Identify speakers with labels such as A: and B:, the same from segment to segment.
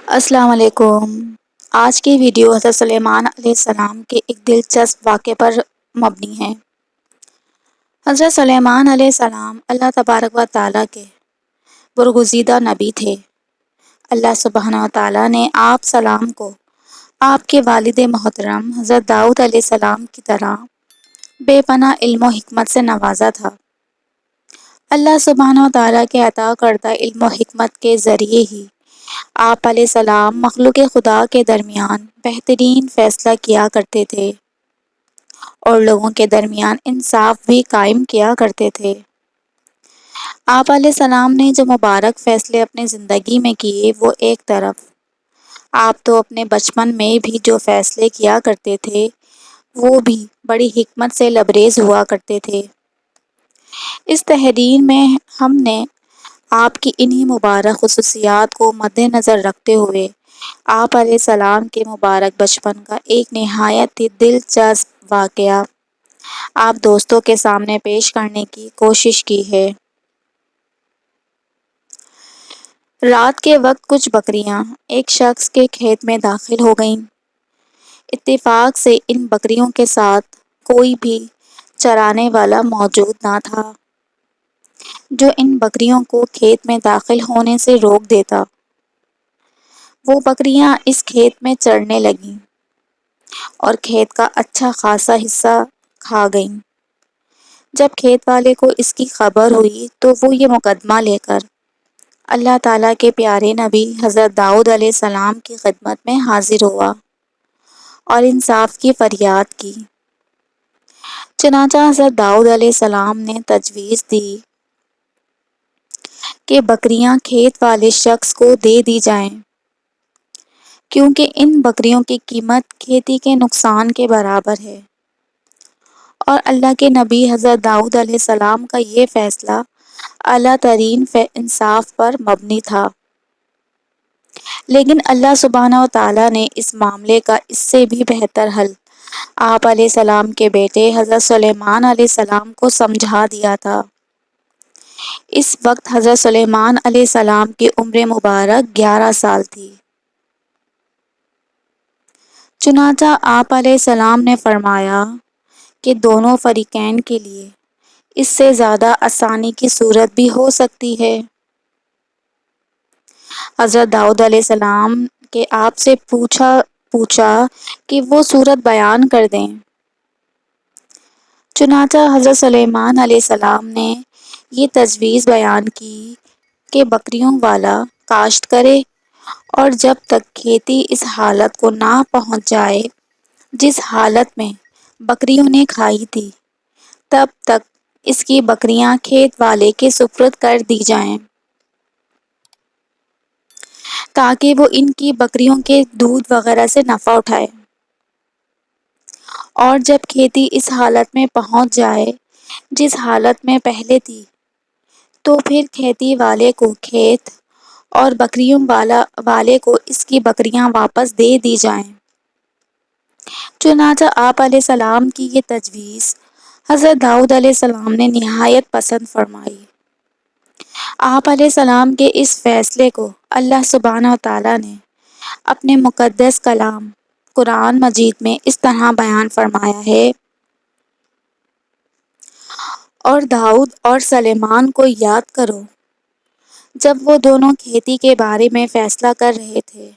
A: السلام علیکم۔ آج کی ویڈیو حضرت سلیمان علیہ السلام کے ایک دلچسپ واقعے پر مبنی ہے۔ حضرت سلیمان علیہ السلام اللہ تبارک و تعالیٰ کے برگزیدہ نبی تھے۔ اللہ سبحانہ و تعالیٰ نے آپ سلام کو آپ کے والد محترم حضرت داؤد علیہ السلام کی طرح بے پناہ علم و حکمت سے نوازا تھا۔ اللہ سبحانہ و تعالیٰ کے عطا کردہ علم و حکمت کے ذریعے ہی آپ علیہ السلام مخلوق خدا کے درمیان بہترین فیصلہ کیا کرتے تھے اور لوگوں کے درمیان انصاف بھی قائم کیا کرتے تھے۔ آپ علیہ السلام نے جو مبارک فیصلے اپنی زندگی میں کیے وہ ایک طرف، آپ تو اپنے بچپن میں بھی جو فیصلے کیا کرتے تھے وہ بھی بڑی حکمت سے لبریز ہوا کرتے تھے۔ اس تحریر میں ہم نے آپ کی انہی مبارک خصوصیات کو مد نظر رکھتے ہوئے آپ علیہ السلام کے مبارک بچپن کا ایک نہایت ہی دلچسپ واقعہ آپ دوستوں کے سامنے پیش کرنے کی کوشش کی ہے۔ رات کے وقت کچھ بکریاں ایک شخص کے کھیت میں داخل ہو گئیں۔ اتفاق سے ان بکریوں کے ساتھ کوئی بھی چرانے والا موجود نہ تھا جو ان بکریوں کو کھیت میں داخل ہونے سے روک دیتا۔ وہ بکریاں اس کھیت میں چرنے لگیں اور کھیت کا اچھا خاصا حصہ کھا گئیں۔ جب کھیت والے کو اس کی خبر ہوئی تو وہ یہ مقدمہ لے کر اللہ تعالیٰ کے پیارے نبی حضرت داؤد علیہ السلام کی خدمت میں حاضر ہوا اور انصاف کی فریاد کی۔ چنانچہ حضرت داؤد علیہ السلام نے تجویز دی کہ بکریاں کھیت والے شخص کو دے دی جائیں، کیونکہ ان بکریوں کی قیمت کھیتی کے نقصان کے برابر ہے، اور اللہ کے نبی حضرت داؤد علیہ السلام کا یہ فیصلہ اعلیٰ ترین انصاف پر مبنی تھا۔ لیکن اللہ سبحانہ و تعالیٰ نے اس معاملے کا اس سے بھی بہتر حل آپ علیہ السلام کے بیٹے حضرت سلیمان علیہ السلام کو سمجھا دیا تھا۔ اس وقت حضرت سلیمان علیہ السلام کی عمر مبارک 11 سال تھی۔ چنانچہ آپ علیہ السلام نے فرمایا کہ دونوں فریقین کے لیے اس سے زیادہ آسانی کی صورت بھی ہو سکتی ہے۔ حضرت داؤد علیہ السلام کے آپ سے پوچھا کہ وہ صورت بیان کر دیں۔ چنانچہ حضرت سلیمان علیہ السلام نے یہ تجویز بیان کی کہ بکریوں والا کاشت کرے اور جب تک کھیتی اس حالت کو نہ پہنچ جائے جس حالت میں بکریوں نے کھائی تھی، تب تک اس کی بکریاں کھیت والے کے سپرد کر دی جائیں تاکہ وہ ان کی بکریوں کے دودھ وغیرہ سے نفع اٹھائے، اور جب کھیتی اس حالت میں پہنچ جائے جس حالت میں پہلے تھی تو پھر کھیتی والے کو کھیت اور بکریوں والے کو اس کی بکریاں واپس دے دی جائیں۔ چنانچہ آپ علیہ السلام کی یہ تجویز حضرت داؤد علیہ السلام نے نہایت پسند فرمائی۔ آپ علیہ السلام کے اس فیصلے کو اللہ سبحانہ و تعالیٰ نے اپنے مقدس کلام قرآن مجید میں اس طرح بیان فرمایا ہے: اور داؤد اور سلیمان کو یاد کرو جب وہ دونوں کھیتی کے بارے میں فیصلہ کر رہے تھے،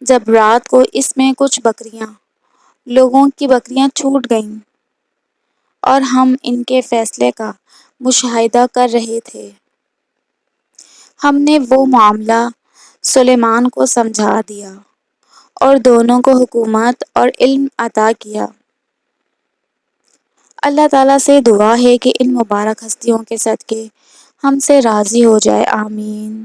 A: جب رات کو اس میں کچھ بکریاں لوگوں کی بکریاں چھوٹ گئیں اور ہم ان کے فیصلے کا مشاہدہ کر رہے تھے، ہم نے وہ معاملہ سلیمان کو سمجھا دیا اور دونوں کو حکمت اور علم عطا کیا۔ اللہ تعالیٰ سے دعا ہے کہ ان مبارک ہستیوں کے صدقے ہم سے راضی ہو جائے، آمین۔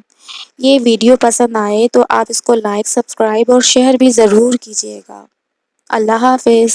A: یہ ویڈیو پسند آئے تو آپ اس کو لائک، سبسکرائب اور شیئر بھی ضرور کیجیے گا۔ اللہ حافظ۔